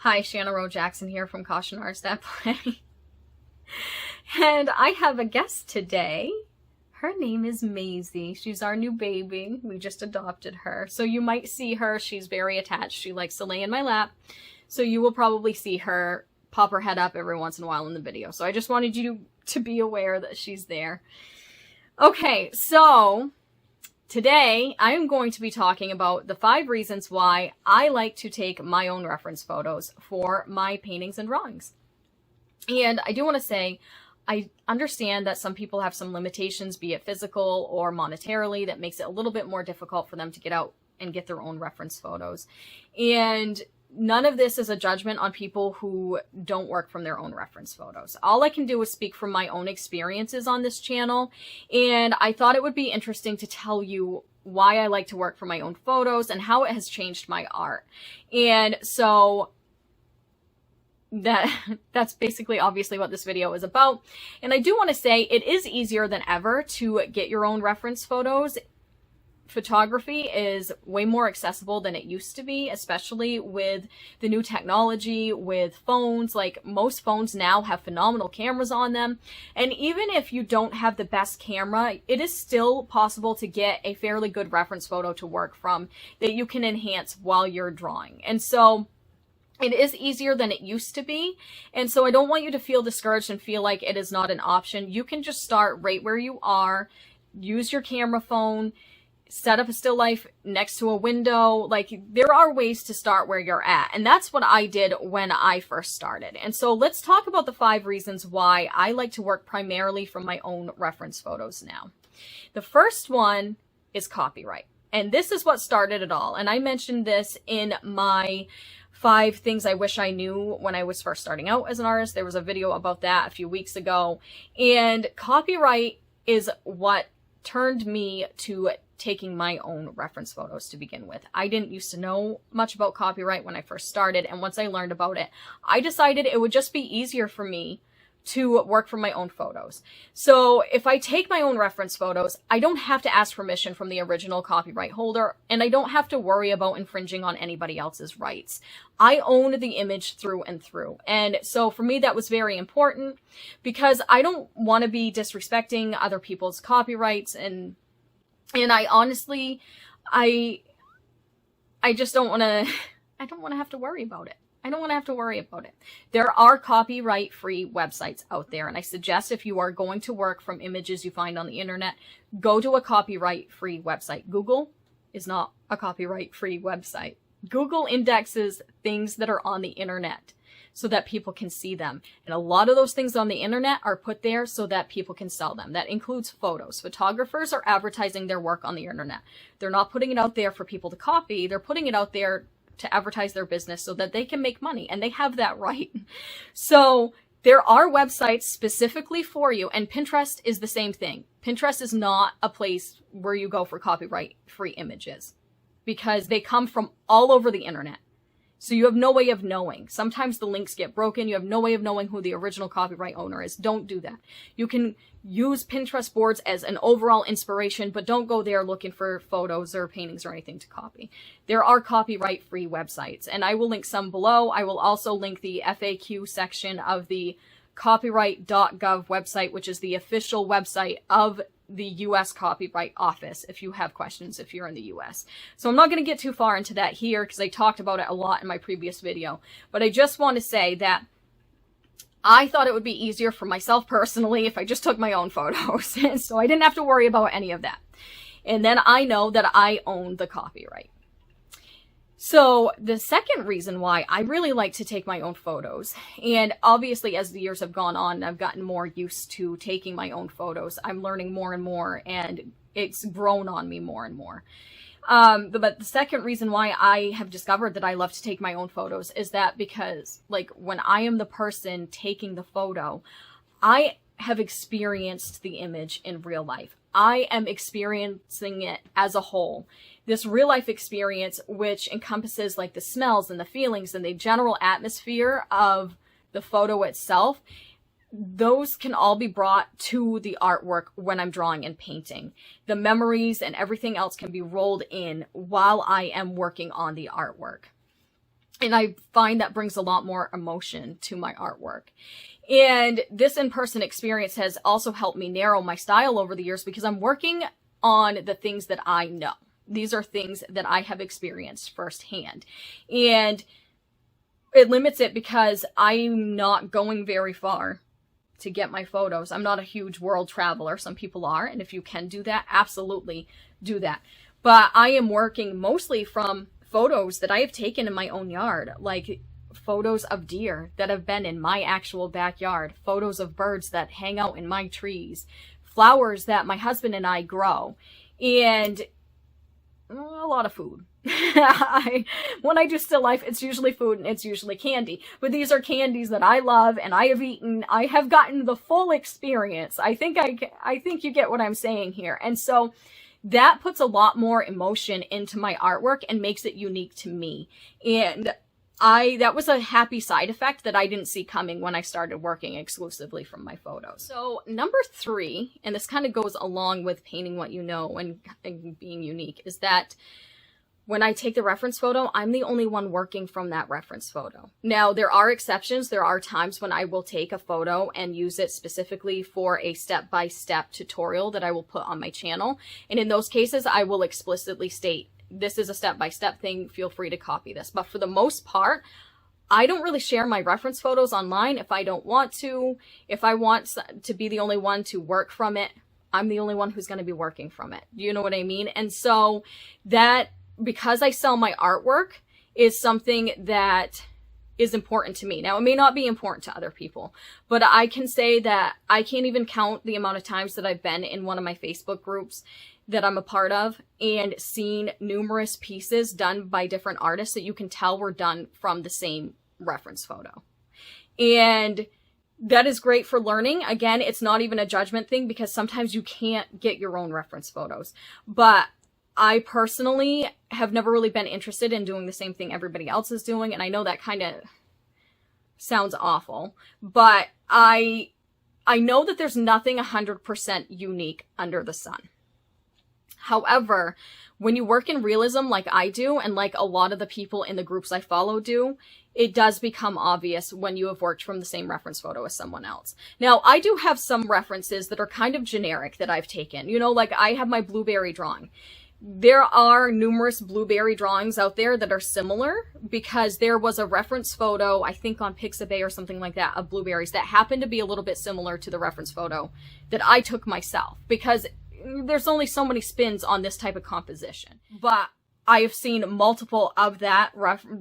Hi, Shanna Rowe Jackson here from Caution Artists That Play. And I have a guest today. Her name is Maisie. She's our new baby. We just adopted her. So you might see her. She's very attached. She likes to lay in my lap. So you will probably see her pop her head up every once in a while in the video. So I just wanted you to be aware that she's there. Okay, so today, I am going to be talking about the 5 reasons why I like to take my own reference photos for my paintings and drawings. And I do want to say, I understand that some people have some limitations, be it physical or monetarily, that makes it a little bit more difficult for them to get out and get their own reference photos. And none of this is a judgment on people who don't work from their own reference photos. All I can do is speak from my own experiences on this channel, and I thought it would be interesting to tell you why I like to work from my own photos and how it has changed my art. And so that's basically obviously what this video is about. And I do want to say it is easier than ever to get your own reference photos. Photography is way more accessible than it used to be, especially with the new technology, with phones. Like, most phones now have phenomenal cameras on them. And even if you don't have the best camera, it is still possible to get a fairly good reference photo to work from that you can enhance while you're drawing. And so it is easier than it used to be. And so I don't want you to feel discouraged and feel like it is not an option. You can just start right where you are, use your camera phone, set up a still life next to a window. Like, there are ways to start where you're at. And that's what I did when I first started. And so let's talk about the 5 reasons why I like to work primarily from my own reference photos now. The first one is copyright. And this is what started it all. And I mentioned this in my 5 things I wish I knew when I was first starting out as an artist. There was a video about that a few weeks ago. And copyright is what turned me to taking my own reference photos to begin with. I didn't used to know much about copyright when I first started, and once I learned about it, I decided it would just be easier for me to work from my own photos. So if I take my own reference photos, I don't have to ask permission from the original copyright holder, and I don't have to worry about infringing on anybody else's rights. I own the image through and through. And so for me, that was very important because I don't want to be disrespecting other people's copyrights, and I honestly, I just don't want to, I don't want to have to worry about it. I don't want to have to worry about it. There are copyright-free websites out there, and I suggest if you are going to work from images you find on the internet, go to a copyright-free website. Google is not a copyright-free website. Google indexes things that are on the internet so that people can see them. And a lot of those things on the internet are put there so that people can sell them. That includes photos. Photographers are advertising their work on the internet. They're not putting it out there for people to copy. They're putting it out there to advertise their business so that they can make money, and they have that right. So there are websites specifically for you, and Pinterest is the same thing. Pinterest is not a place where you go for copyright-free images because they come from all over the internet. So you have no way of knowing. Sometimes the links get broken. You have no way of knowing who the original copyright owner is. Don't do that. You can use Pinterest boards as an overall inspiration, but don't go there looking for photos or paintings or anything to copy. There are copyright-free websites, and I will link some below. I will also link the FAQ section of the copyright.gov website, which is the official website of the U.S. Copyright Office, if you have questions, if you're in the U.S. So I'm not going to get too far into that here because I talked about it a lot in my previous video, but I just want to say that I thought it would be easier for myself personally if I just took my own photos, so I didn't have to worry about any of that. And then I know that I own the copyright. So the second reason why I really like to take my own photos, and obviously as the years have gone on, I've gotten more used to taking my own photos. I'm learning more and more, and it's grown on me more and more. But the second reason why I have discovered that I love to take my own photos is that because, like, when I am the person taking the photo, I have experienced the image in real life. I am experiencing it as a whole. This real life experience, which encompasses like the smells and the feelings and the general atmosphere of the photo itself, those can all be brought to the artwork when I'm drawing and painting. The memories and everything else can be rolled in while I am working on the artwork. And I find that brings a lot more emotion to my artwork. And this in-person experience has also helped me narrow my style over the years because I'm working on the things that I know. These are things that I have experienced firsthand. And it limits it because I'm not going very far to get my photos. I'm not a huge world traveler. Some people are. And if you can do that, absolutely do that. But I am working mostly from photos that I have taken in my own yard, like photos of deer that have been in my actual backyard, photos of birds that hang out in my trees, flowers that my husband and I grow, and a lot of food. When I do still life, it's usually food and it's usually candy. But these are candies that I love and I have eaten. I have gotten the full experience. I think you get what I'm saying here. And so that puts a lot more emotion into my artwork and makes it unique to me. And that was a happy side effect that I didn't see coming when I started working exclusively from my photos. So number 3, and this kind of goes along with painting what you know and being unique, is that when I take the reference photo, I'm the only one working from that reference photo. Now, there are exceptions. There are times when I will take a photo and use it specifically for a step-by-step tutorial that I will put on my channel. And in those cases, I will explicitly state, this is a step-by-step thing. Feel free to copy this. But for the most part, I don't really share my reference photos online if I don't want to. If I want to be the only one to work from it, I'm the only one who's going to be working from it. You know what I mean? And so that, because I sell my artwork, is something that is important to me. Now, it may not be important to other people, but I can say that I can't even count the amount of times that I've been in one of my Facebook groups that I'm a part of and seen numerous pieces done by different artists that you can tell were done from the same reference photo. And that is great for learning. Again, it's not even a judgment thing because sometimes you can't get your own reference photos. But I personally have never really been interested in doing the same thing everybody else is doing. And I know that kind of sounds awful, but I know that there's nothing 100% unique under the sun. However, when you work in realism like I do, and like a lot of the people in the groups I follow do, it does become obvious when you have worked from the same reference photo as someone else. Now, I do have some references that are kind of generic that I've taken. You know, like I have my blueberry drawing. There are numerous blueberry drawings out there that are similar because there was a reference photo, I think on Pixabay or something like that, of blueberries that happened to be a little bit similar to the reference photo that I took myself, because there's only so many spins on this type of composition. But I have seen multiple of that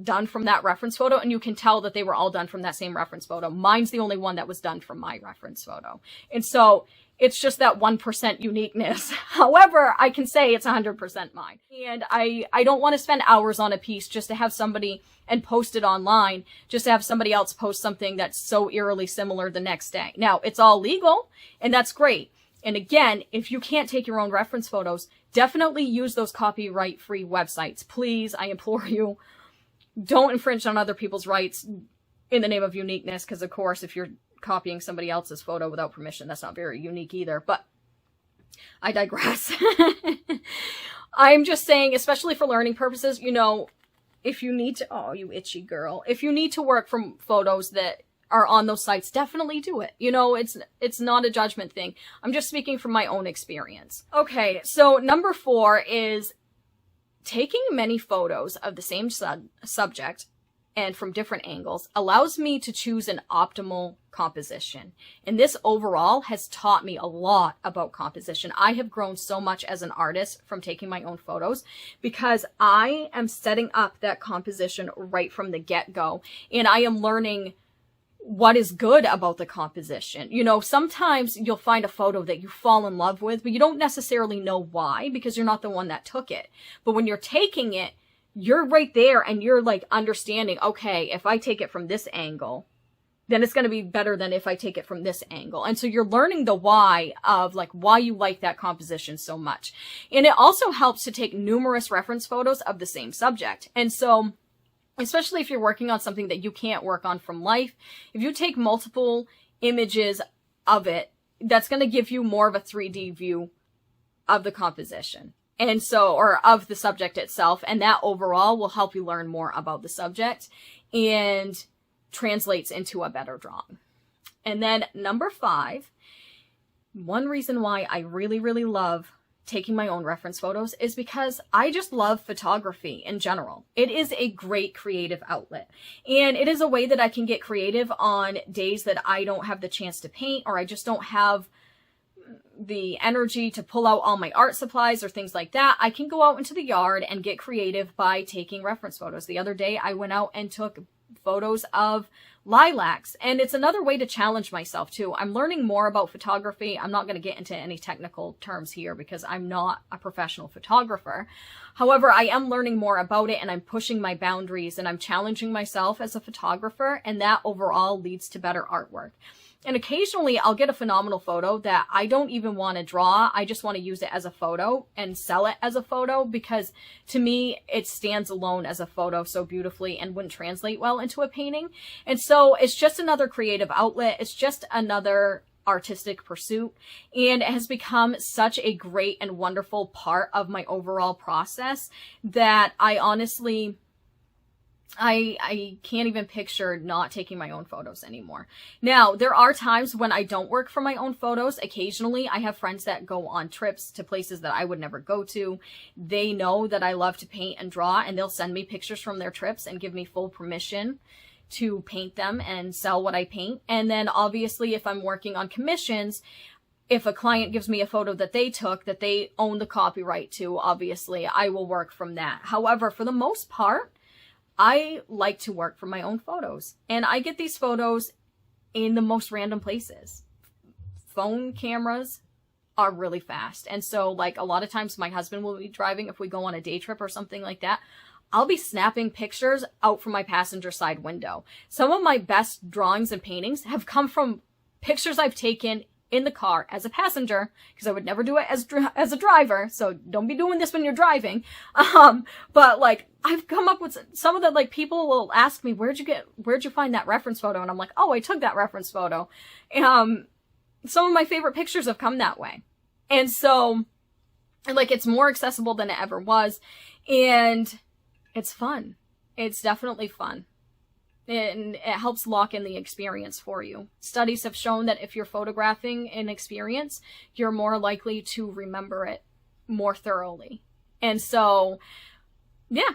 done from that reference photo, and you can tell that they were all done from that same reference photo. Mine's the only one that was done from my reference photo. And so it's just that 1% uniqueness. However, I can say it's 100% mine. And I don't want to spend hours on a piece just to have somebody and post it online, just to have somebody else post something that's so eerily similar the next day. Now, it's all legal, and that's great. And again, if you can't take your own reference photos, definitely use those copyright-free websites. Please, I implore you, don't infringe on other people's rights in the name of uniqueness, because of course, if you're copying somebody else's photo without permission, that's not very unique either. But I digress. I'm just saying, especially for learning purposes, you know, if you need to, oh, you itchy girl, if you need to work from photos that are on those sites, definitely do it. You know, it's not a judgment thing. I'm just speaking from my own experience. Okay, so number 4 is taking many photos of the same subject and from different angles allows me to choose an optimal composition. And this overall has taught me a lot about composition. I have grown so much as an artist from taking my own photos because I am setting up that composition right from the get-go, and I am learning what is good about the composition. You know, sometimes you'll find a photo that you fall in love with, but you don't necessarily know why because you're not the one that took it. But when you're taking it, you're right there and you're like understanding, okay, if I take it from this angle, then it's going to be better than if I take it from this angle. And so you're learning the why of like why you like that composition so much. And it also helps to take numerous reference photos of the same subject. And so especially if you're working on something that you can't work on from life, if you take multiple images of it, that's going to give you more of a 3D view of the composition. And so, or of the subject itself, and that overall will help you learn more about the subject and translates into a better drawing. And then number 5, one reason why I really, really love taking my own reference photos is because I just love photography in general. It is a great creative outlet, and it is a way that I can get creative on days that I don't have the chance to paint, or I just don't have the energy to pull out all my art supplies or things like that. I can go out into the yard and get creative by taking reference photos. The other day I went out and took photos of lilacs, and it's another way to challenge myself too. I'm learning more about photography. I'm not going to get into any technical terms here because I'm not a professional photographer. However, I am learning more about it, and I'm pushing my boundaries, and I'm challenging myself as a photographer, and that overall leads to better artwork. And occasionally I'll get a phenomenal photo that I don't even want to draw. I just want to use it as a photo and sell it as a photo, because to me, it stands alone as a photo so beautifully and wouldn't translate well into a painting. And so it's just another creative outlet. It's just another artistic pursuit, and it has become such a great and wonderful part of my overall process that I honestly, I can't even picture not taking my own photos anymore. Now, there are times when I don't work for my own photos. Occasionally, I have friends that go on trips to places that I would never go to. They know that I love to paint and draw, and they'll send me pictures from their trips and give me full permission to paint them and sell what I paint. And then obviously, if I'm working on commissions, if a client gives me a photo that they took, that they own the copyright to, obviously, I will work from that. However, for the most part, I like to work from my own photos, and I get these photos in the most random places. Phone cameras are really fast. And so like a lot of times my husband will be driving if we go on a day trip or something like that. I'll be snapping pictures out from my passenger side window. Some of my best drawings and paintings have come from pictures I've taken in the car as a passenger, because I would never do it as a driver. So don't be doing this when you're driving. But like I've come up with some of the, like, people will ask me, where'd you find that reference photo? And I'm like, oh, I took that reference photo. Some of my favorite pictures have come that way. And so like it's more accessible than it ever was. And it's fun. It's definitely fun. And it helps lock in the experience for you. Studies have shown that if you're photographing an experience, you're more likely to remember it more thoroughly. And so, yeah,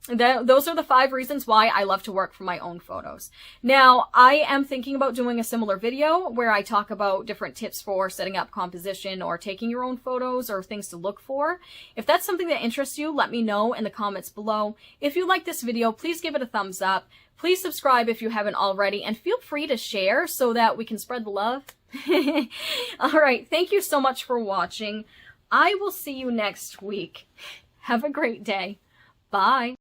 those are the 5 reasons why I love to work from my own photos. Now, I am thinking about doing a similar video where I talk about different tips for setting up composition or taking your own photos or things to look for. If that's something that interests you, let me know in the comments below. If you like this video, please give it a thumbs up. Please subscribe if you haven't already, and feel free to share so that we can spread the love. All right, thank you so much for watching. I will see you next week. Have a great day. Bye.